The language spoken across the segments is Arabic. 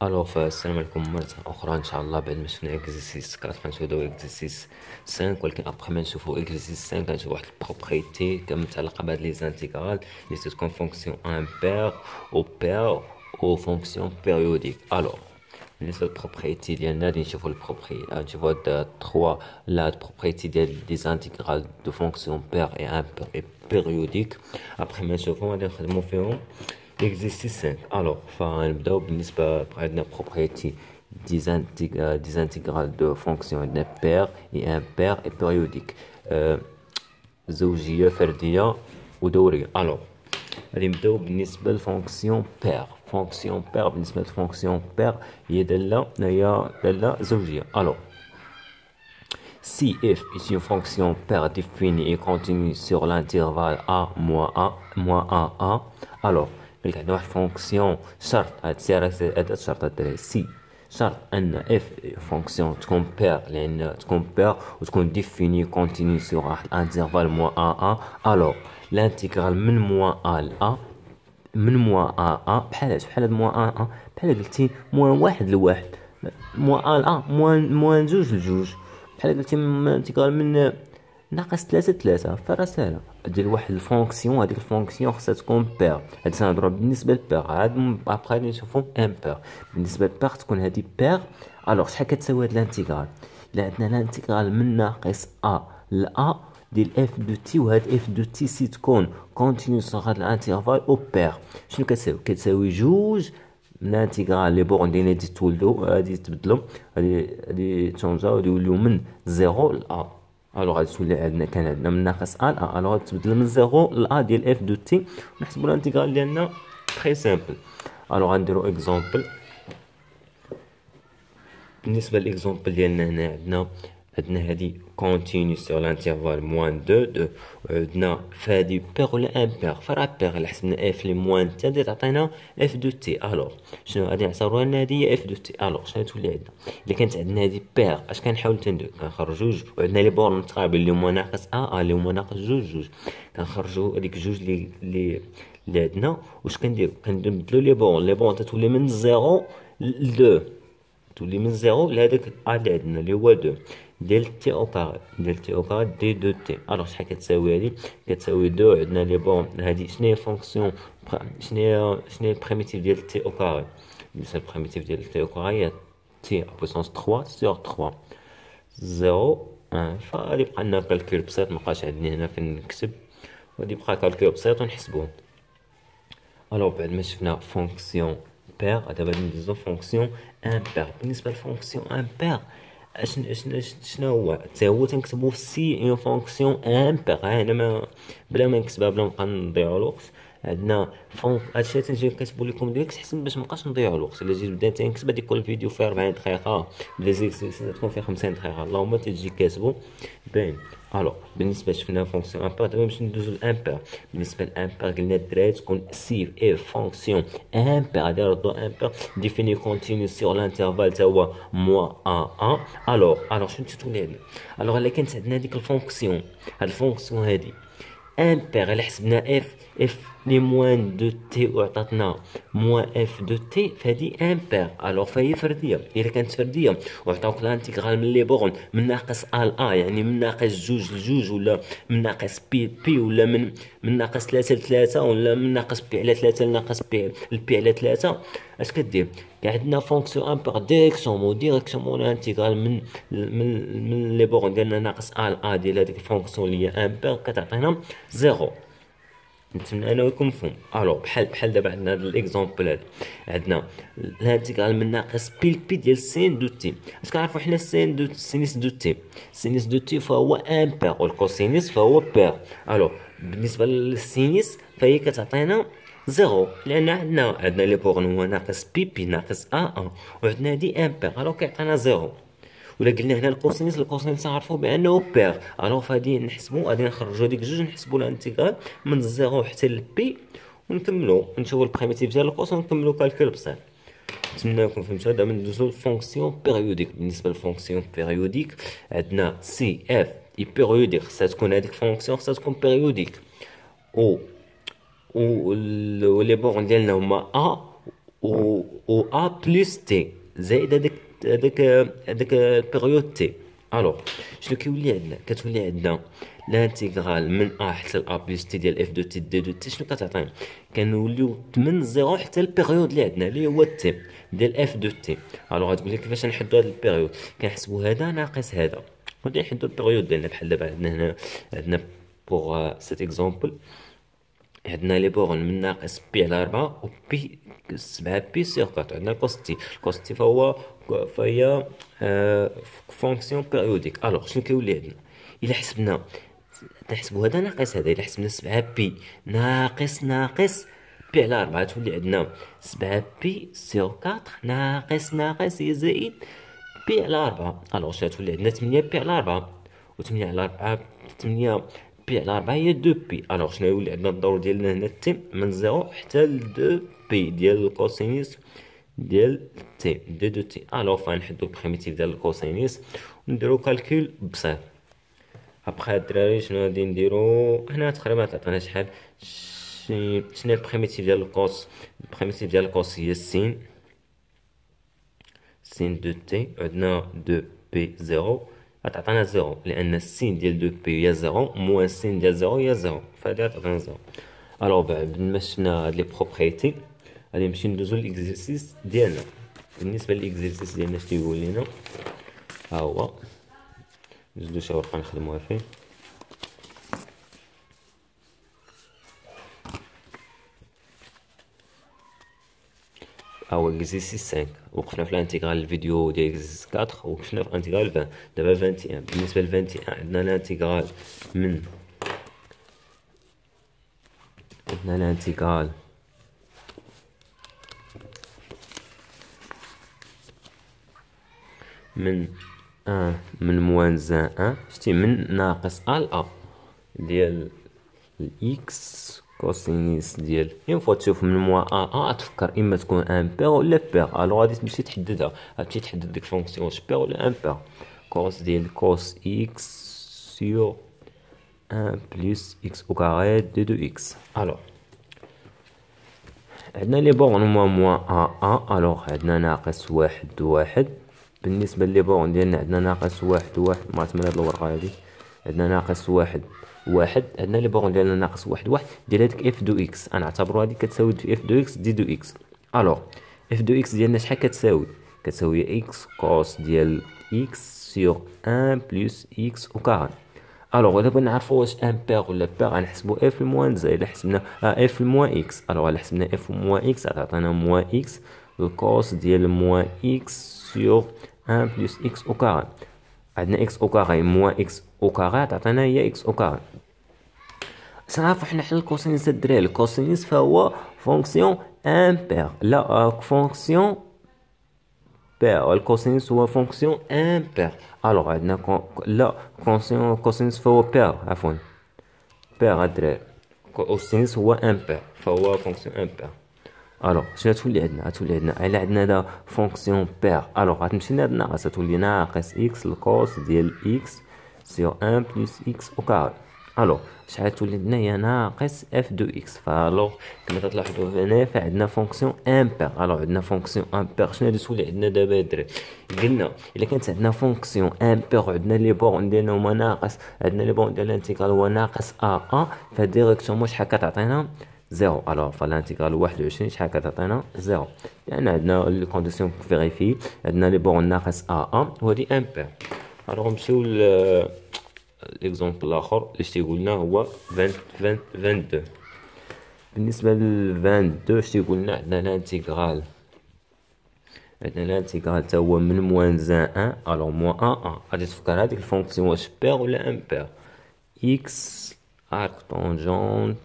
فالسلام عليكم مرة أخرى إن شاء الله. بعد ما شفنا إكزرسيس 4 غنشوفو إكزرسيس 5، ولكن أبخي ما نشوفو إكزرسيس 5 غنشوفو واحد البروبريتي كمتعلقة بهاد لي زانتيغرال لي تكون فونكسيون امبير أو بير أو فونكسيون بيريوديك. بالنسبة للبروبريتي ديالنا غادي نشوفو نشوفو هاد تخوا هاد البروبريتي ديال لي زانتيغرال دو فونكسيون بير اي امبير اي بيريوديك. أبخي ما نشوفو غادي نخدمو فيهم exercice 5. فنبداو بالنسبة عندنا propriété des intégrales de fonction عندنا pair et impair et périodique، زوجية فردية ودورية. غادي نبداو بالنسبة لفونكسيون pair. فونكسيون pair بالنسبة لفونكسيون pair هي دالة زوجية. Si f est une fonction paire définie et continue sur l'intervalle a moins a, alors قلت عندنا واحد فونكسيون شرط هاد هاد الشرط هاد سي شرط ان اف فونكسيون تكون بير، لان تكون بير وتكون ديفيني كونتيني سور واحد الانترفال موان ا الوغ لانتيغرال من موان ا ل من موان ا بحال هاد موان ا بحال قلتي موان واحد لواحد، موان ا ل موان جوج لجوج، بحال قلتي انتيغرال من ناقص 3 فرا سهله. ديال واحد الفونكسيون، هذيك الفونكسيون خصها تكون بير. هاد سنهضروا بالنسبه للبير، عاد ابخي غادي نشوفو امبير. بالنسبه للبير تكون هادي بير. شحال كتساوي هاد الانتيغرال؟ الا عندنا الانتيغرال من ناقص ا ل ا ديال اف دو تي، وهاد اف دو تي سي تكون كونتينيو سور هاد الانترفال او بير، شنو كتساوي جوج من الانتيغرال لي بورن ديالنا غادي تولدو، غادي تبدلو، غادي تشونجاو، غادي يوليو من 0 ل ا. غادي تولي عندنا كان عندنا من ناقص ا ل ا، غادي تبدل من 0 ل ا ديال اف دو تي، ونحسبو الانتيغرال ديالنا تري سامبل. غنديرو اكزومبل. بالنسبه للاكزومبل ديالنا هنا عندنا هادي كونتينيو سور لانترفال موان 2 وعندنا فهادي بير ولا امبير. فرا بير الا حسبنا اف لي موان تا غادي تعطينا اف دو تي. شنو غادي نعتبروها لنا هادي هي اف دو تي. شنو تولي عندنا الا كانت عندنا هادي بير؟ اش كنحاول تندير؟ كنخرجو جوج، وعندنا لي بورن متقابل اللي هما ناقص اللي هما ناقص جوج، كنخرجو هاديك جوج اللي عندنا. واش كنديرو لي بورن تتولي من 0 ل 2، تولي من 0 لهداك اللي عندنا اللي هو 2 ديال تي او كاري، دي 2 تي. شحال كتساوي هادي؟ كتساوي 2. عندنا لي بون هادي شنو هي فونكسيون، شنو هي البريميتيف ديال تي او كاري؟ بالنسبه للبريميتيف ديال تي او كاري هي تي بويسونس 3 سور 3 0 1. فغادي يبقى لنا كالكول بسيط، مابقاش عندنا هنا فين نكتب، غادي يبقى كالكول بسيط ونحسبوه. بعد ما شفنا فونكسيون بير، دابا ندوزو فونكسيون امبير. بالنسبه لفونكسيون امبير شنو هو؟ حتى هو تنكتبو سي اون فونكسيون امبير. هنا بلا ما نكتبها، بلا ما نبقى نضيعو الوقت، عندنا هادشي تنجي كنكتبو لكم ديريكت حسن باش مابقاش نضيعو الوقت. الا جيت بديت نكتب هادي كل فيديو فيه 40 دقيقه، بلا زيكسيرسيس تكون فيه 50 دقيقه، اللهم تجي كاتبو باين. بالنسبه شفنا فونكسيون امبير، دابا باش ندوزو لامبير. بالنسبه لامبير قلنا الدراري تكون سي اف فونكسيون امبير، غادي نردو امبير ديفيني كونتينيو سور لانترفال تا هو موان ا. شنو تتولي هادي؟ الا كانت عندنا هاديك الفونكسيون، هاد الفونكسيون هادي امبير، الا حسبنا اف لي موان دو تي وعطاتنا موان اف دو تي، فهادي امبير. فهي فرديه. الا كانت فرديه وعطاوك لانتيغرال من لي بورن من ناقص ا ل ا، يعني من ناقص جوج لجوج، ولا من ناقص بي ولا من ناقص 3 ل3، ولا من ناقص بي على 3 لناقص بي على 3، اش كدير؟ عندنا فونكسيون امبير ديريكسيون الانتيغرال من لي بورن ديالنا ناقص ا ل ا ديال هذيك الفونكسيون اللي هي امبير كتعطينا 0. نتمنى انه يكون مفهوم. بحال دابا عندنا هذا الاكزومبل هذا، عندنا الانتيغرال من ناقص بي ديال سين دو تي. اش كنعرفوا حنا سينيس دو تي فهو امبير، والكوسينيس فهو بير. بالنسبه للسينيس فهي كتعطينا 0، لان عندنا لي بورن هو ناقص بي ناقص ا، وعندنا هادي امبير، كيعطينا 0. ولا قلنا هنا الكوسينيس نعرفوا بانه بير. فغادي نحسبوا، غادي نخرجوا هذيك جوج، نحسبوا الانتيغرال من 0 حتى لبي، ونكملوا نشوفوا البريميتيف ديال الكوس ونكملوا كالكول بسيط. نتمنىكم فهمتوا. دابا ندوزو للفونكسيون بيريوديك. بالنسبه للفونكسيون بيريوديك عندنا سي اف اي بيريوديك، خصها تكون هذيك الفونكسيون خصها تكون بيريوديك، و لي بورن ديالنا هما ا و ا بلس تي زائد هذاك البيريود تي. الوغ شنو كيولي عندنا؟ كتولي عندنا لانتيغرال من ا حتى ا بلس تي ديال اف دو تي دي دو تي. شنو كتعطينا؟ كنوليو من زيرو حتى البيريود اللي عندنا اللي هو تي ديال اف دو تي. الوغ غتقول لي كيفاش نحدو هاد البيريود؟ كنحسبو هذا ناقص هذا غادي نحدو البيريود ديالنا. بحال دابا عندنا هنا عندنا بوغ سيت اكزومبل عندنا لي بورن من ناقص بي على 4 و بي 7 بي سيغ 4. عندنا كوستي فهي فونكسيون بيريوديك. الوغ شنو كيولي عندنا؟ الا حسبنا نحسبو هذا ناقص هذا، الا حسبنا 7 بي ناقص بي على 4 تولي عندنا 7 بي سيغ 4 ناقص هي زائد بي على 4. الوغ شنو تولي عندنا؟ 8 بي على 4 و 8 على 4 8 بي على 4 هي 2 بي. الوغ شنو يولي عندنا الدور ديالنا هنا تي من 0 حتى ل 2 بي ديال الكوسينيس ديال تي دي دو تي. الوغ فنحدو البريميتيف ديال الكوسينيس ونديرو كالكول بسيط. ابخي الدراري شنو غادي نديرو هنا؟ تقريبا تعطينا شحال؟ شنو البريميتيف ديال الكوس؟ البريميتيف ديال الكوس هي سين دو تي. عندنا 2 بي 0 غتعطينا 0 لان السين ديال 2 بي هي 0 موان السين ديال 0 هي 0 فهادي غتعطينا 0. الوغ بعد ما شفنا هاد لي بروبريتي غادي نمشي ندوزو ليكزرسيس ديالنا. بالنسبه للاكزرسيس ديالنا اش تيقول لينا؟ ها هو ندوزو شي ورقه نخدموها فيه. هو اكزرسيس 5 وقفنا في الانتيغرال الفيديو ديال اكزرسيس 4 وقفنا في انتيغرال 20. دابا 21 بالنسبه ل 21 عندنا الانتيغرال من موان زان 1 شتي من ناقص ا ل ا ديال الاكس كوسينيس ديال اون فوا تشوف من موان ا تفكر اما تكون ان بير ولا بير. الوغ غادي تمشي تحددها، غتمشي تحدد ديك فونكسيون واش بير ولا ان بير. كوس ديال كوس اكس سور 1 بلس اكس او كاري دي دو اكس. الوغ عندنا لي بورن هما موان ا. الوغ عندنا ناقص 1 بالنسبه لي بورن ديالنا عندنا ناقص 1 مات من هاد الورقه هادي. عندنا ناقص 1 عندنا لي بورن ديالنا ناقص 1 ديال هاديك اف دو اكس غنعتبرو هادي كتساوي اف دو اكس دي دو اكس. الوغ اف دو اكس ديالنا شحال كتساوي اكس كوس ديال اكس سور 1 بلس اكس او كاري. الوغ دابا نعرفو واش ان بير ولا بير غنحسبو اف الموان زائد. الا حسبنا اف الموان اكس، الوغ الا حسبنا اف موان اكس غتعطينا موان اكس الكوس ديال موان اكس سور 1 بلس اكس او كاري. عندنا اكس او كاري موان اكس او كاري تعطينا هي اكس او كاري. سنعرفو حنا حل الكوسينيس الدراري. الكوسينيس فهو فونكسيون امبير لا فونكسيون بير. الكوسينيس هو فونكسيون امبير. الوغ عندنا لا كوسينيس فهو بير عفوا بير الدراري. كوسينيس هو امبير فهو فونكسيون امبير. الوغ شنو تولي عندنا؟ تولي عندنا الا عندنا هذا فونكسيون بير الوغ غتمشي لهاد الناقص تولي ناقص اكس الكوس ديال اكس سور 1 بلس اكس او كاري. الوغ شحال تولي عندنا؟ هي ناقص اف دو اكس. فالوغ كما تلاحظوا هنا فعندنا فونكسيون امبير. الوغ عندنا فونكسيون امبير شنو غادي تولي عندنا دابا الدراري؟ قلنا الا كانت عندنا فونكسيون امبير وعندنا لي بورن ديالنا هما ناقص، عندنا لي بورن ديال الانتيغرال هو ناقص ا فديريكتومون شحال كتعطينا؟ 0. الوغ فالانتيغرال 21 شحال كتعطينا؟ 0 لان عندنا لي كونديسيون فيريفي عندنا لي بورن ناقص ا وهادي امبير. الوغ نمشيو ليكزومبل الاخر اللي تيقول لنا هو 22. بالنسبه ل 22 تيقول لنا عندنا الانتيغرال حتى هو من موان زان 1. الوغ موان ا غادي تفكر هذيك الفونكسيون واش بير ولا امبير. اكس ارك طونجون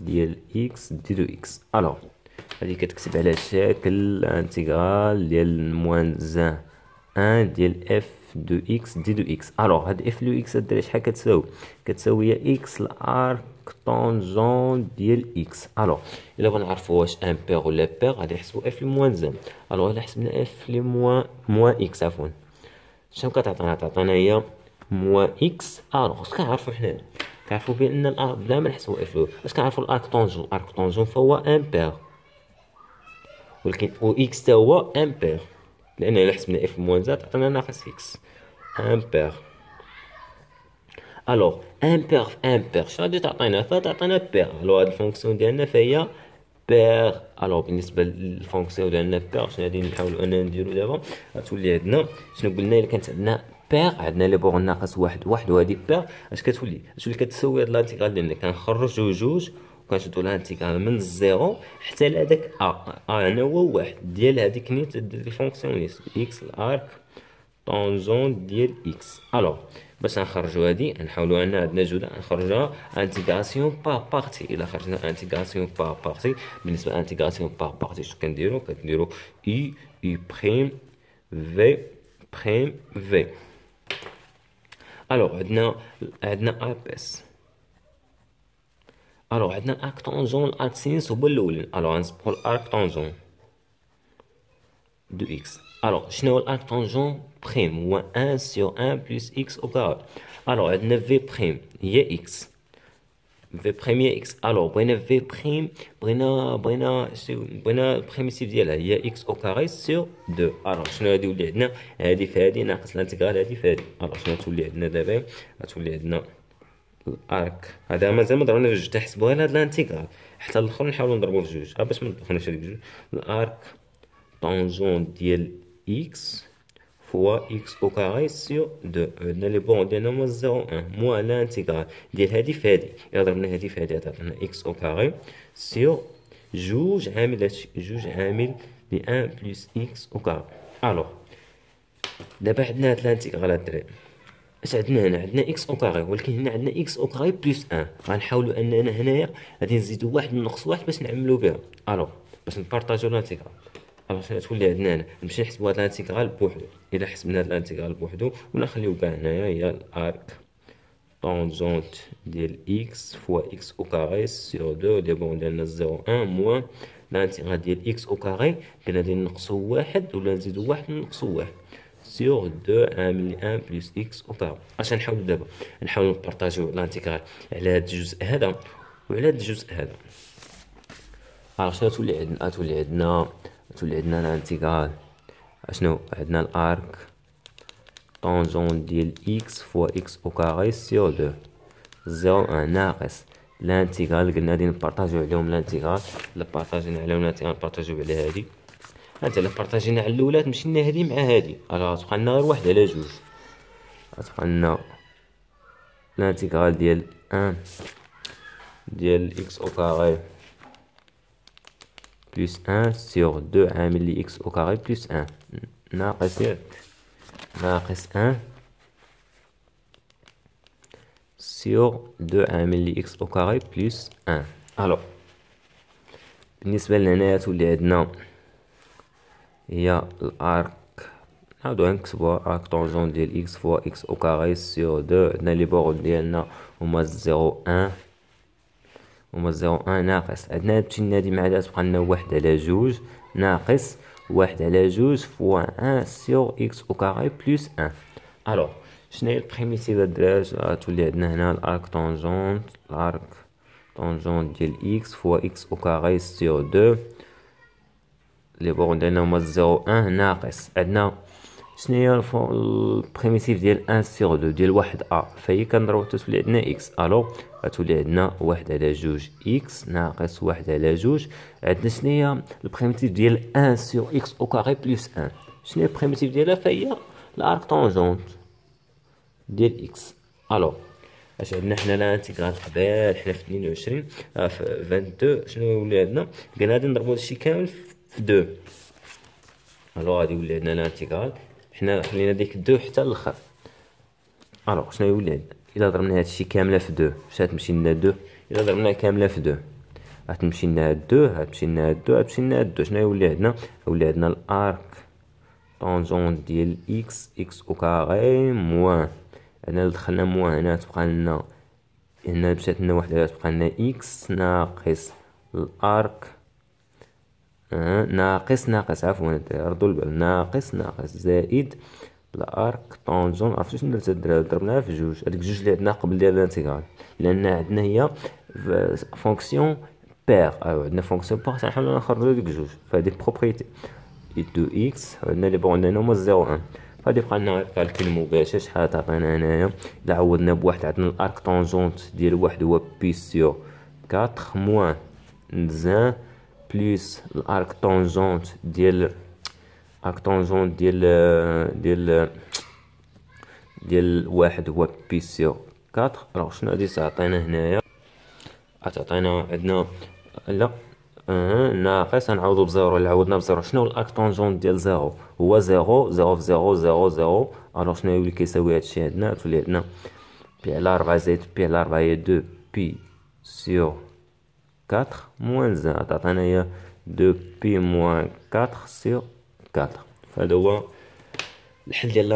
ديال اكس دي دو اكس. الوغ هادي كتكتب على شكل انتيغرال ديال موان زان 1 ديال اف دو اكس دي دو اكس. الوغ هاد اف دو اكس الدراري شحال كتساوي هي اكس الارك طونجون ديال اكس. الوغ الا بغينا نعرفو واش امبير ولا بير غادي نحسبو اف الموان زان. الوغ الا حسبنا اف لي موان اكس عفوا شنو كتعطينا؟ هي موان اكس. الوغ اش كنعرفو حنا؟ كنعرفو بان الارك بلا ما نحسبو اف اش كنعرفو؟ الارك طونجون فهو امبير. ولكن و اكس تا هو امبير، لان الا حسبنا اف موان زد عطينا ناقص اكس امبير. الوغ امبير في امبير شنو غادي تعطينا؟ فتعطينا بير. الوغ هاد الفونكسيون ديالنا فهي بير. الوغ بالنسبه للفونكسيون ديالنا بير شنو غادي نحاولوا اننا نديرو دابا؟ غتولي عندنا شنو قلنا؟ الا كانت عندنا بير عندنا لي بور ناقص واحد واحد، وهادي بير اش كتولي؟ كتساوي هاد لانتيغرال ديالنا كنخرجو جوج وكنشدو لانتيغرال من الزيرو حتى لهداك هنا هو واحد ديال هاديك نيت الفونكسيون اكس الارك طونجون ديال اكس. الوغ باش نخرجو هادي نحاولو ان عندنا جوج نخرجوها انتيغراسيون بار بارتي. الا خرجنا انتيغراسيون بار بارتي، بالنسبه لانتيغراسيون بار بارتي شنو كنديرو اي بريم في بريم في. الوغ عندنا ا بس. الوغ عندنا الارك طونجون الارك سينوس هما الاولين. الوغ غنصبحو الارك طونجون دو اكس. الوغ شنو هو الارك طونجون بريم؟ هو 1 sur 1 بلس اكس او كاري. الوغ عندنا في بريم هي اكس، في بريم هي اكس. الوغ بغينا في بريم بغينا البريميتيف ديالها هي اكس او كاري سور 2. الوغ شنو غادي يولي عندنا؟ هادي في هادي ناقص الانتيغرال هادي في هادي. الوغ شنو غتولي عندنا دابا؟ غتولي عندنا الارك هذا مازال ما ضربنا في جوج، تحسبوها هاد الانتيغرال حتى الاخر نحاولو نضربو في جوج باش ما ندخلوش هاديك جوج. الارك طونجون ديال اكس فوا اكس او كاري سور 2. عندنا لي بون ديالنا هما 0 موان لانتيغرال ديال هادي في هادي. الا ضربنا هادي في هادي عطاتنا اكس او كاري سور جوج عامل هادشي جوج عامل ل 1 بلس اكس او كاري. الوغ دابا عندنا هاد الانتيغرال الدراري اش عندنا هنا؟ عندنا اكس او كاري، ولكن هنا عندنا اكس او كاري بلس 1. غنحاولوا اننا هنايا غادي نزيدو واحد ناقص واحد باش نعملو بها. الوغ باش نبارطاجيو لانتيغرال. الوغ شنو غتولي عندنا هنا؟ نمشي نحسبو هاد الانتيغرال بوحدو. الا حسبنا هاد الانتيغرال بوحدو ولا نخليو كاع هنايا هي الارك طونجونت ديال اكس فوا اكس او كاري سور 2 لي بون ديالنا 0 1 موان الانتيغرال ديال اكس او كاري كنا غادي نقصو واحد ولا نزيدو واحد نقصو واحد سور 2 عامل 1 بلس اكس او كاري. اش نحاولو دابا؟ نحاولو نبارطاجيو لانتيغرال على هاد الجزء هذا وعلى هاد الجزء هذا. الوغ شنو تولي عندنا؟ تولي عندنا الانتيغرال اشنو عندنا؟ الارك طونجون ديال اكس فوا اكس او كاري سور 2 0 1 ناقص الانتيغرال قلنا غادي نبارطاجيو عليهم الانتيغرال. الا بارطاجينا عليهم الانتيغرال نبارطاجيو على هادي. انت الا بارطاجينا على الاولى تمشي لنا هادي مع هادي. الوغ تبقى لنا غير واحد على جوج. غتبقى لنا الانتيغرال ديال 1 ديال اكس او كاري بلس 1 سور 2 عامل لي اكس او كاري بلس 1 ناقص 1 سور 2 عامل لي اكس او كاري بلس 1. الوغ بالنسبه لهنايا تولي عندنا هي الارك نعاودو نكتبوها ارك طونجون ديال اكس فوا اكس او كاري سور 2. عندنا لي بورد ديالنا هما 0 1 ناقص عندنا هادشي نادي مع هذا تبقى لنا واحد على جوج ناقص واحد على جوج فوا 1 سور اكس او كاري بلس 1. الوغ شنو هي البريميتيف الدراري؟ غتولي عندنا هنا الارك طونجون ديال اكس فوا اكس او كاري سور 2 لي بورد ديالنا هما 0 1 ناقص عندنا شنو هي البريميتيف ديال 1 سور 2 ديال واحد فهي كنضربو تولي عندنا اكس. الوغ غتولي عندنا واحد على جوج اكس ناقص واحد على جوج. عندنا شنو هي البريميتيف ديال 1 سور اكس او كاري بلس 1؟ شنو هي البريميتيف ديالها؟ فهي الارك طونجونت ديال اكس. الوغ اش عندنا حنا الانتيغرال قبل حنا في 22 في 22 شنو يولي عندنا؟ قلنا غادي نضربو هادشي كامل في 2. الوغ غادي يولي عندنا الانتيغرال حنا خلينا ديك 2 حتى الاخر. الوغ شنو يولي عندنا؟ الا ضربنا هادشي كامله في 2 واش غتمشي لنا 2؟ الا ضربناها كامله في 2 غتمشي لنا 2 غتمشي لنا 2 غتمشي لنا 2. شنو يولي عندنا؟ يولي عندنا الارك طونجون ديال اكس او كاري موان هنا دخلنا موان هنا تبقى لنا هنا مشات لنا واحده تبقى لنا اكس ناقص الارك ناقص عفوا ردوا البال ناقص زائد الارك طونجون. عرفتو شنو درت الدراري؟ ضربناها في جوج. هاديك جوج اللي عندنا قبل ديال الانتيغرال لان عندنا هي فونكسيون بير، عندنا فونكسيون بار نحاولو نخرجو ديك جوج، فهادي بروبريتي دو اكس عندنا لي بون عندنا هما زيرو ان، فغادي يبقى لنا كالكول مباشر. شحال تعطينا هنايا الا عوضنا بواحد عندنا الارك طونجونت ديال واحد هو بي سيغ 4 موان زان بليس الارك طونجونت ديال ارك طونجونت ديال واحد هو بي سيغ 4. الوغ شنو غادي تعطينا هنايا؟ غتعطينا عندنا لا ناقص نعوضو بزيرو. اللي عوضنا بزيرو شنو الارك طونجونت ديال زيرو؟ هو زيرو زيرو في زيرو زيرو زيرو. الوغ شنو يولي كيساوي هادشي عندنا؟ تولي عندنا بي على 4 زائد بي على 4 هي 2 بي سيغ 4 موان زان، تعطينا هي 2 بي موان 4 سيغ 4. فهذا هو الحل ديال